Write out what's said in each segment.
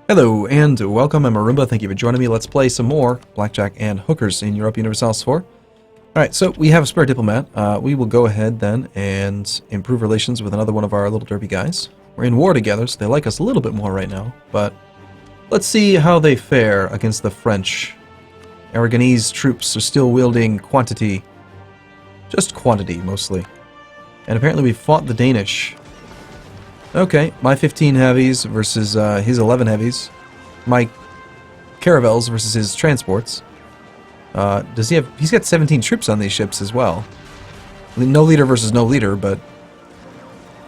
Hello and welcome, I'm Arumba, thank you for joining me. Let's play some more Blackjack and Hookers in Europa Universalis IV. Alright, so we have a spare diplomat. We will go ahead then and improve relations with another one of our little derby guys. We're in war together, so they like us a little bit more right now, but let's see how they fare against the French. Aragonese troops are still wielding quantity. Just quantity, mostly. And apparently we fought the Danish. Okay, my 15 heavies versus his 11 heavies. My caravels versus his transports. Does he have... He's got 17 troops on these ships as well. No leader versus no leader, but...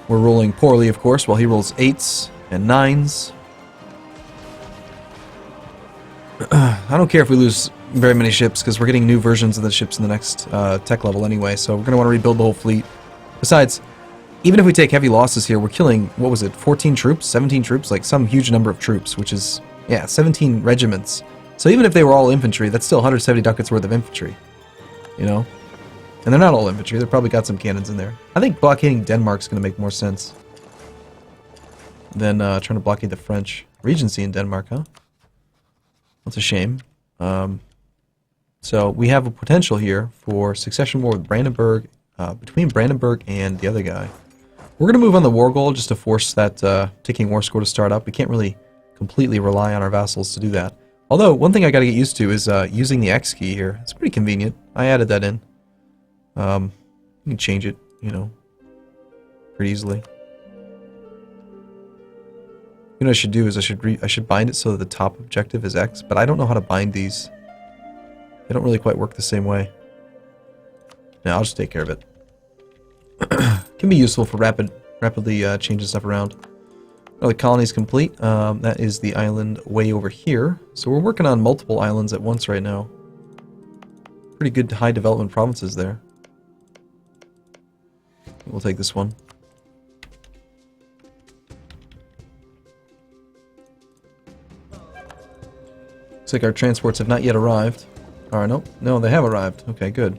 We're rolling poorly, of course, while he rolls 8s and 9s. I don't care if we lose very many ships, because we're getting new versions of the ships in the next tech level anyway, so we're going to want to rebuild the whole fleet. Besides... Even if we take heavy losses here, we're killing, what was it, 14 troops? 17 troops? Like some huge number of troops, which is, yeah, 17 regiments. So even if they were all infantry, that's still 170 ducats worth of infantry. You know? And they're not all infantry, they've probably got some cannons in there. I think blockading Denmark's going to make more sense than trying to blockade the French. Regency in Denmark, huh? That's a shame. So we have a potential here for succession war with Brandenburg, between Brandenburg and the other guy. We're going to move on the war goal just to force that ticking war score to start up. We can't really completely rely on our vassals to do that. Although, one thing I got to get used to is using the X key here. It's pretty convenient. I added that in. You can change it, you know, pretty easily. You know what I should do is I should bind it so that the top objective is X, but I don't know how to bind these. They don't really quite work the same way. No, I'll just take care of it. Can be useful for rapidly changing stuff around. Well, the colony's complete. That is the island way over here. So we're working on multiple islands at once right now. Pretty good high development provinces there. We'll take this one. Looks like our transports have not yet arrived. Alright, no, they have arrived. Okay, good.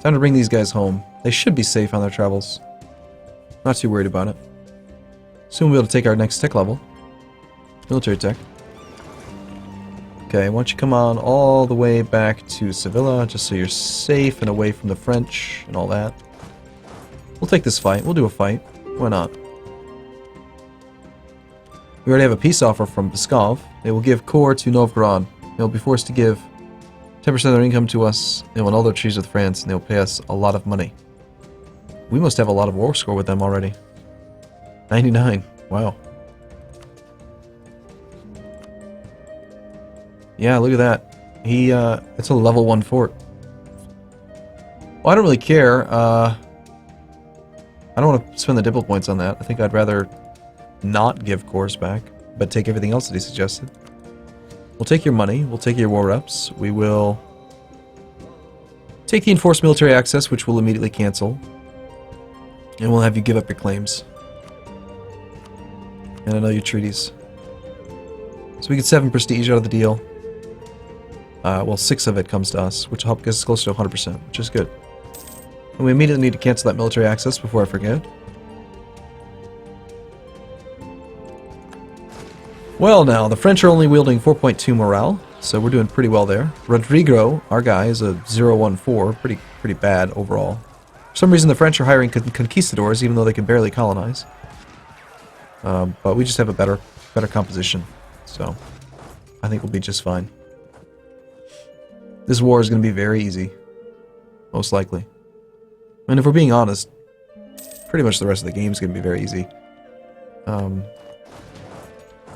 Time to bring these guys home. They should be safe on their travels. Not too worried about it. Soon we'll be able to take our next tech level. Military tech. Okay, why don't you come on all the way back to Sevilla, just so you're safe and away from the French and all that. We'll take this fight. We'll do a fight. Why not? We already have a peace offer from Pskov. They will give core to Novgorod. They'll be forced to give 10% of their income to us. They will annul their treaties with France, and they'll pay us a lot of money. We must have a lot of war score with them already. 99. Wow. Yeah, look at that. It's a level 1 fort. Well, I don't really care. I don't want to spend the diplo points on that. I think I'd rather not give cores back, but take everything else that he suggested. We'll take your money, we'll take your war reps, we will take the enforced military access, which we'll immediately cancel, and we'll have you give up your claims. And annul your treaties. So we get 7 prestige out of the deal. Well, 6 of it comes to us, which will help get us closer to 100%, which is good. And we immediately need to cancel that military access before I forget. Well now, the French are only wielding 4.2 morale, so we're doing pretty well there. Rodrigo, our guy, is a 014, pretty bad overall. For some reason the French are hiring conquistadors, even though they can barely colonize. But we just have a better composition, so I think we'll be just fine. This war is going to be very easy, most likely. And if we're being honest, pretty much the rest of the game is going to be very easy.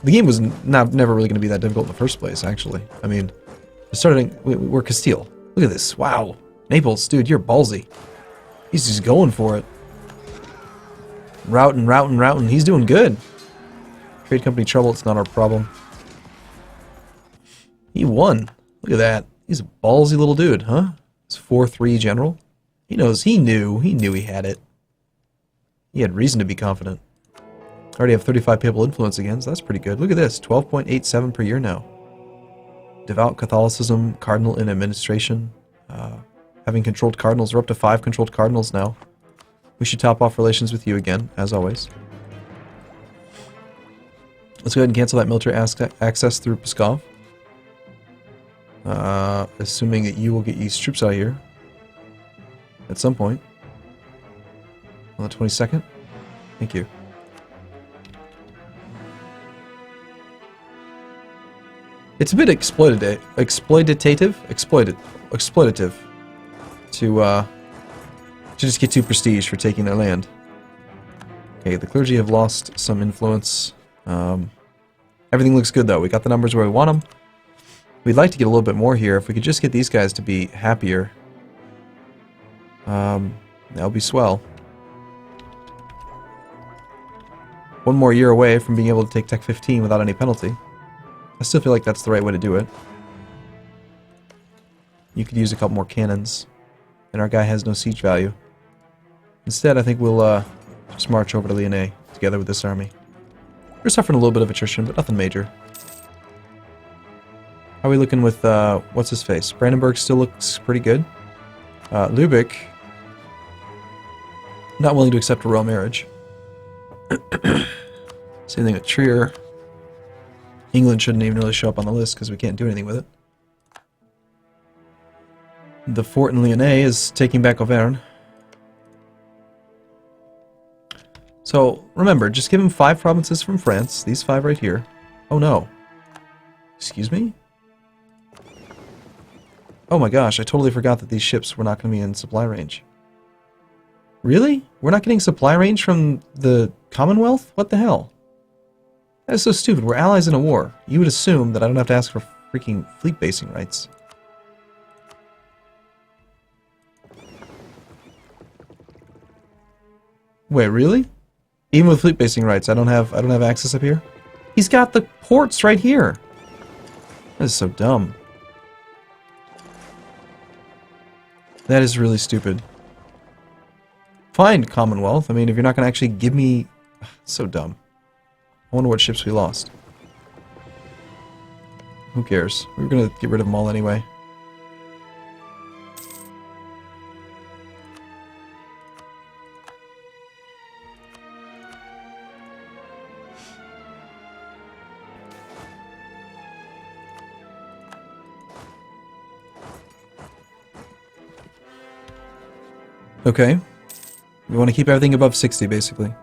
The game was never really going to be that difficult in the first place, actually. I mean, we're Castile. Look at this. Wow. Naples, dude, you're ballsy. He's just going for it. Routing. He's doing good. Trade company trouble, it's not our problem. He won. Look at that. He's a ballsy little dude, huh? He's 4-3 general. He knew he had it. He had reason to be confident. Already have 35 papal influence again, so that's pretty good. Look at this, 12.87 per year now. Devout Catholicism, cardinal in administration. Having controlled cardinals, we're up to 5 controlled cardinals now. We should top off relations with you again, as always. Let's go ahead and cancel that military access through Pskov. Assuming that you will get these troops out of here at some point. On the 22nd. Thank you. It's a bit exploitative to just get too prestige for taking their land. Okay, the clergy have lost some influence. Everything looks good though. We got the numbers where we want them. We'd like to get a little bit more here. If we could just get these guys to be happier, that would be swell. One more year away from being able to take Tech 15 without any penalty. I still feel like that's the right way to do it. You could use a couple more cannons, and our guy has no siege value. Instead, I think we'll just march over to Lyonnais together with this army. We're suffering a little bit of attrition, but nothing major. How are we looking with, what's his face? Brandenburg still looks pretty good. Lübeck, not willing to accept a royal marriage. Same thing with Trier. England shouldn't even really show up on the list because we can't do anything with it. The fort in Lyonnais is taking back Auvergne. So, remember, just give him 5 provinces from France. These 5 right here. Oh no. Excuse me? Oh my gosh, I totally forgot that these ships were not going to be in supply range. Really? We're not getting supply range from the Commonwealth? What the hell? That is so stupid. We're allies in a war. You would assume that I don't have to ask for freaking fleet basing rights. Wait, really? Even with fleet basing rights, I don't have access up here? He's got the ports right here. That is so dumb. That is really stupid. Fine, Commonwealth. I mean, if you're not going to actually give me... So dumb. I wonder what ships we lost. Who cares? We were going to get rid of them all anyway. Okay. We want to keep everything above 60, basically.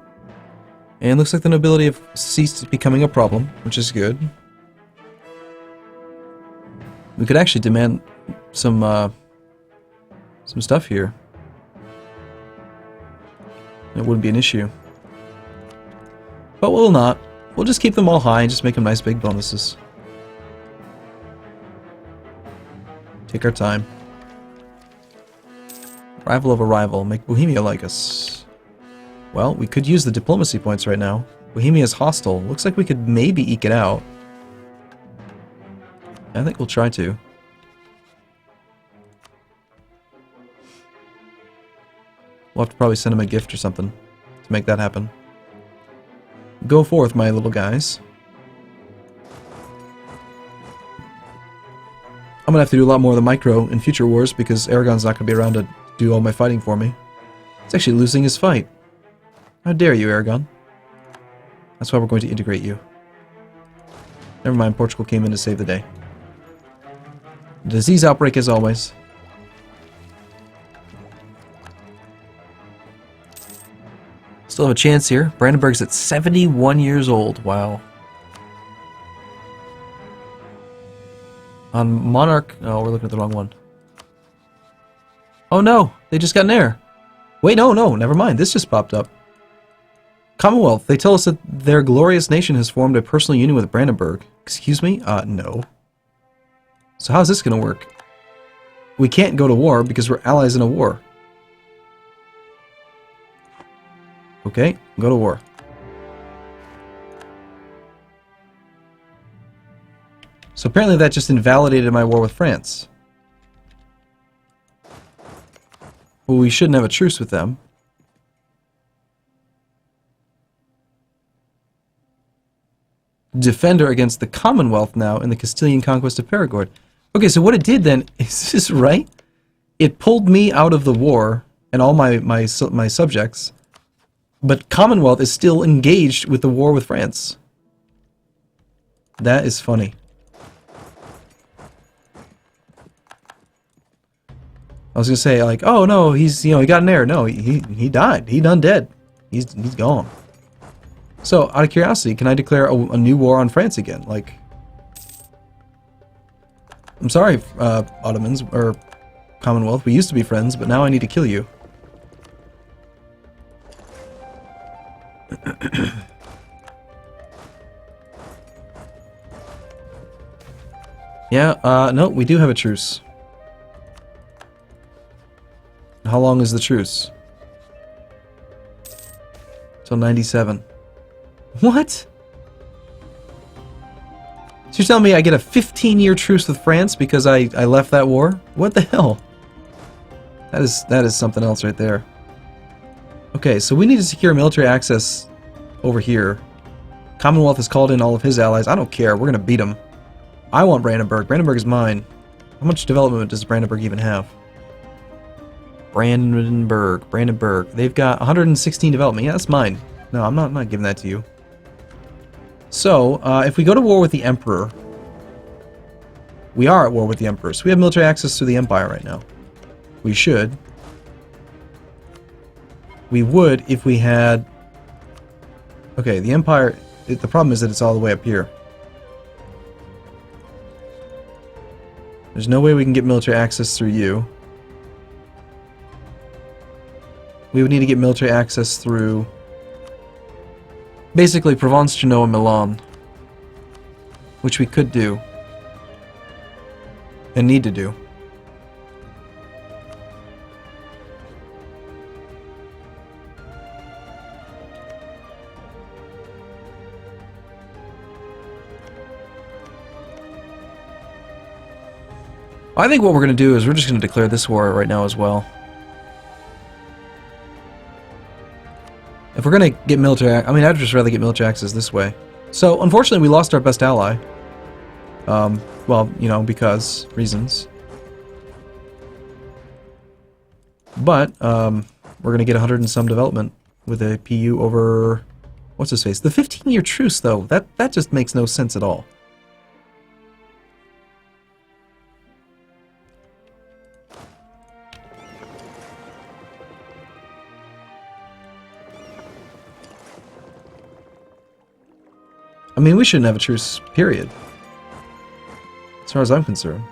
And looks like the nobility have ceased becoming a problem, which is good. We could actually demand some stuff here. It wouldn't be an issue. But we'll not. We'll just keep them all high and just make them nice big bonuses. Take our time. Rival of a rival. Make Bohemia like us. Well, we could use the diplomacy points right now. Bohemia is hostile. Looks like we could maybe eke it out. I think we'll try to. We'll have to probably send him a gift or something to make that happen. Go forth, my little guys. I'm gonna have to do a lot more of the micro in future wars because Aragon's not gonna be around to do all my fighting for me. He's actually losing his fight. How dare you, Aragon? That's why we're going to integrate you. Never mind, Portugal came in to save the day. Disease outbreak as always. Still have a chance here. Brandenburg's at 71 years old. Wow. On Monarch... Oh, we're looking at the wrong one. Oh no! They just got an heir. Wait, no, never mind. This just popped up. Commonwealth. They tell us that their glorious nation has formed a personal union with Brandenburg. Excuse me? No. So how's this gonna work? We can't go to war because we're allies in a war. Okay, go to war. So apparently that just invalidated my war with France. Well, we shouldn't have a truce with them. Defender against the Commonwealth now in the Castilian conquest of Perigord. Okay, so what it did then, is this right? It pulled me out of the war and all my subjects, but Commonwealth is still engaged with the war with France. That is funny. I was gonna say like, oh no, he's he got an heir. No, he died. He done dead. He's gone. So out of curiosity, can I declare a new war on France again? Like, I'm sorry, Ottomans or Commonwealth. We used to be friends, but now I need to kill you. Yeah. No, we do have a truce. How long is the truce? Till 97. What? So you're telling me I get a 15-year truce with France because I left that war? What the hell? That is something else right there. Okay, so we need to secure military access over here. Commonwealth has called in all of his allies. I don't care. We're gonna beat them. I want Brandenburg. Brandenburg is mine. How much development does Brandenburg even have? Brandenburg. They've got 116 development. Yeah, that's mine. No, I'm not giving that to you. So, if we go to war with the Emperor, we are at war with the Emperor, so we have military access to the Empire right now. We should. We would if we had... Okay, the Empire... The problem is that it's all the way up here. There's no way we can get military access through you. We would need to get military access through... basically Provence, Genoa, Milan. Which we could do. And need to do. I think what we're going to do is we're just going to declare this war right now as well. If we're going to get military... I mean, I'd just rather get military access this way. So, unfortunately, we lost our best ally. Well, you know, because reasons. But, we're going to get 100 and some development with a PU over... What's his face? The 15-year truce, though, that just makes no sense at all. I mean, we shouldn't have a truce, period. As far as I'm concerned.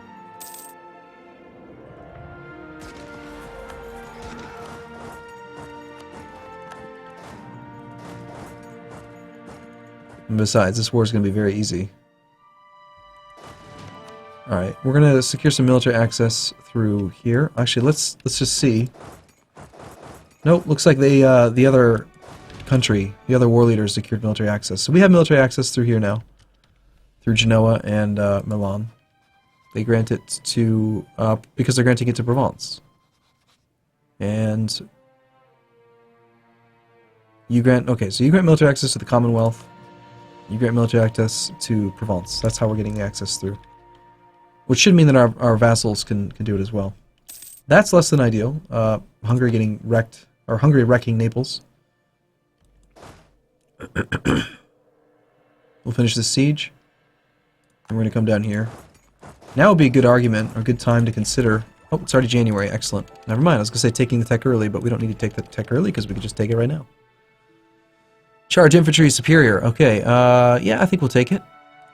And besides, this war is going to be very easy. Alright, we're going to secure some military access through here. Actually, let's just see. Nope, looks like they, the other country, the other war leaders secured military access. So we have military access through here now. Through Genoa and Milan. They grant it to, because they're granting it to Provence. And you grant, okay, so you grant military access to the Commonwealth. You grant military access to Provence. That's how we're getting the access through. Which should mean that our vassals can do it as well. That's less than ideal. Hungary getting wrecked, or Hungary wrecking Naples. We'll finish this siege. And we're going to come down here. Now would be a good argument, or a good time to consider... Oh, it's already January. Excellent. Never mind. I was going to say taking the tech early, but we don't need to take the tech early because we can just take it right now. Charge infantry superior. Okay, yeah, I think we'll take it.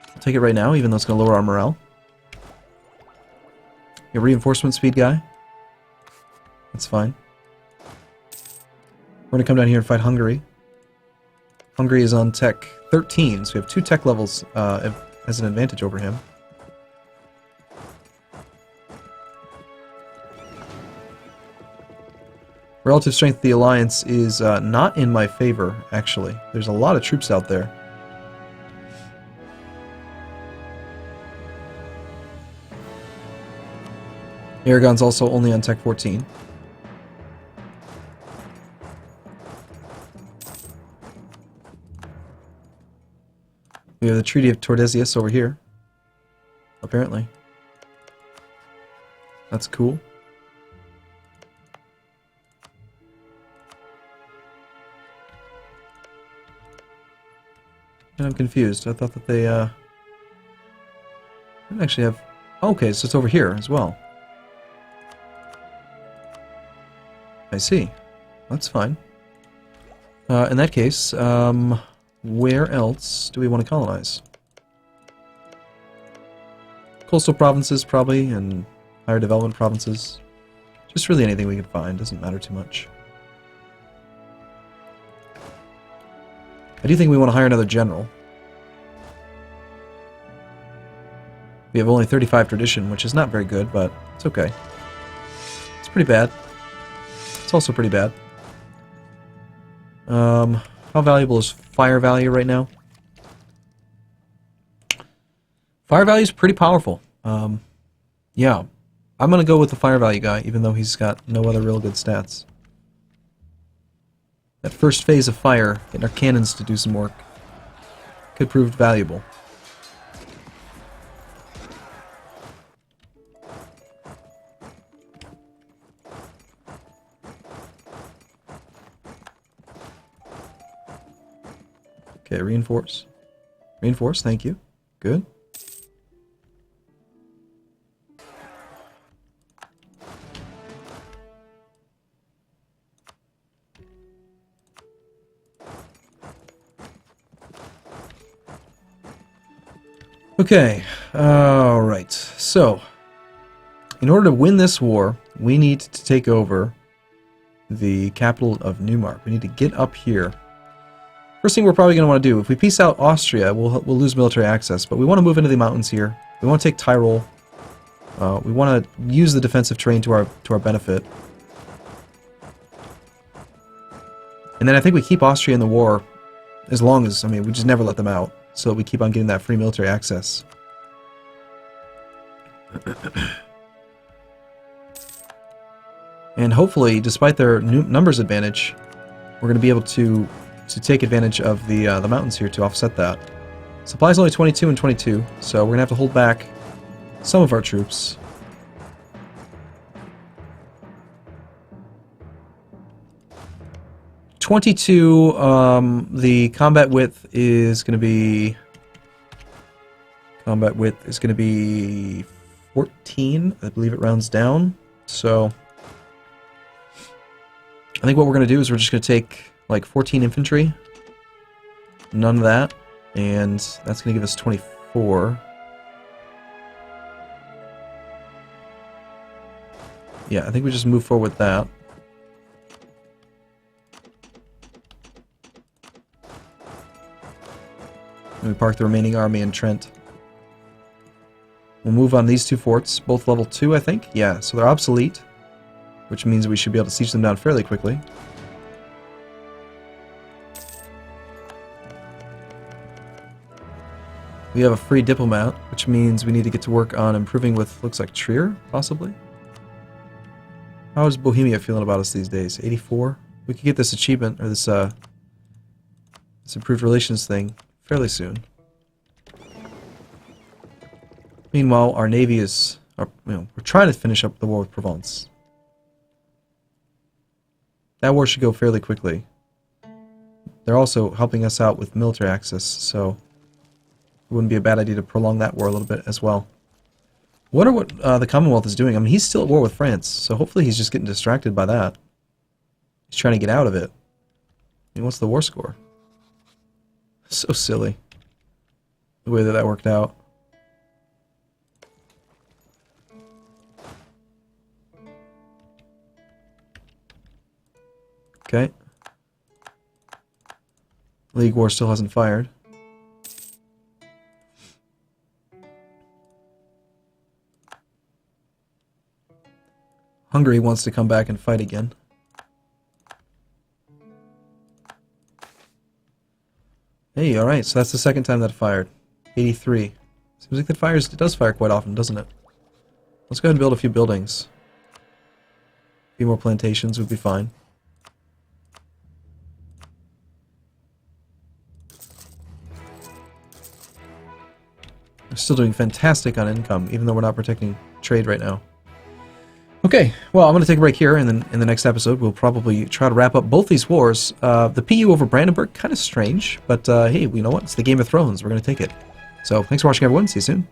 We'll take it right now, even though it's going to lower our morale. Your reinforcement speed guy. That's fine. We're going to come down here and fight Hungary. Hungary is on tech 13, so we have 2 tech levels as an advantage over him. Relative strength of the alliance is not in my favor, actually. There's a lot of troops out there. Aragon's also only on tech 14. We have the Treaty of Tordesillas over here. Apparently. That's cool. And I'm confused. I thought that they, I don't actually have... Okay, so it's over here as well. I see. That's fine. In that case, where else do we want to colonize? Coastal provinces, probably, and higher development provinces. Just really anything we can find. Doesn't matter too much. I do think we want to hire another general. We have only 35 tradition, which is not very good, but it's okay. It's pretty bad. It's also pretty bad. How valuable is fire value right now? Fire value is pretty powerful. Yeah. I'm going to go with the fire value guy, even though he's got no other real good stats. That first phase of fire, getting our cannons to do some work, could prove valuable. Okay, reinforce. Reinforce, thank you. Good. Okay, alright, so, in order to win this war, we need to take over the capital of Neumark. We need to get up here. First thing we're probably going to want to do, if we peace out Austria, we'll lose military access, but we want to move into the mountains here. We want to take Tyrol. We want to use the defensive terrain to our benefit. And then I think we keep Austria in the war as long as, I mean, we just never let them out. So we keep on getting that free military access. And hopefully, despite their numbers advantage, we're going to be able to take advantage of the mountains here to offset that. Supply's only 22 and 22, so we're going to have to hold back some of our troops. The combat width is going to be 14. I believe it rounds down. So I think what we're going to do is we're just going to take like 14 infantry. None of that, and that's going to give us 24. Yeah, I think we just move forward with that. And we park the remaining army in Trent. We'll move on these two forts, both level 2, I think. Yeah, so they're obsolete, which means we should be able to siege them down fairly quickly. We have a free diplomat, which means we need to get to work on improving with, looks like Trier, possibly? How is Bohemia feeling about us these days? 84? We could get this achievement, or this improved relations thing, fairly soon. Meanwhile, our navy is, we're trying to finish up the war with Provence. That war should go fairly quickly. They're also helping us out with military access, so it wouldn't be a bad idea to prolong that war a little bit as well. Wonder what the Commonwealth is doing. I mean, he's still at war with France, so hopefully he's just getting distracted by that. He's trying to get out of it. I mean, what's the war score? So silly, the way that worked out. Okay. League War still hasn't fired. Hungary wants to come back and fight again. Hey, alright, so that's the second time that it fired. 83. Seems like it does fire quite often, doesn't it? Let's go ahead and build a few buildings. A few more plantations would be fine. We're still doing fantastic on income, even though we're not protecting trade right now. Okay, well, I'm going to take a break here, and then in the next episode, we'll probably try to wrap up both these wars. The PU over Brandenburg, kind of strange, but hey, you know what? It's the Game of Thrones. We're going to take it. So, thanks for watching, everyone. See you soon.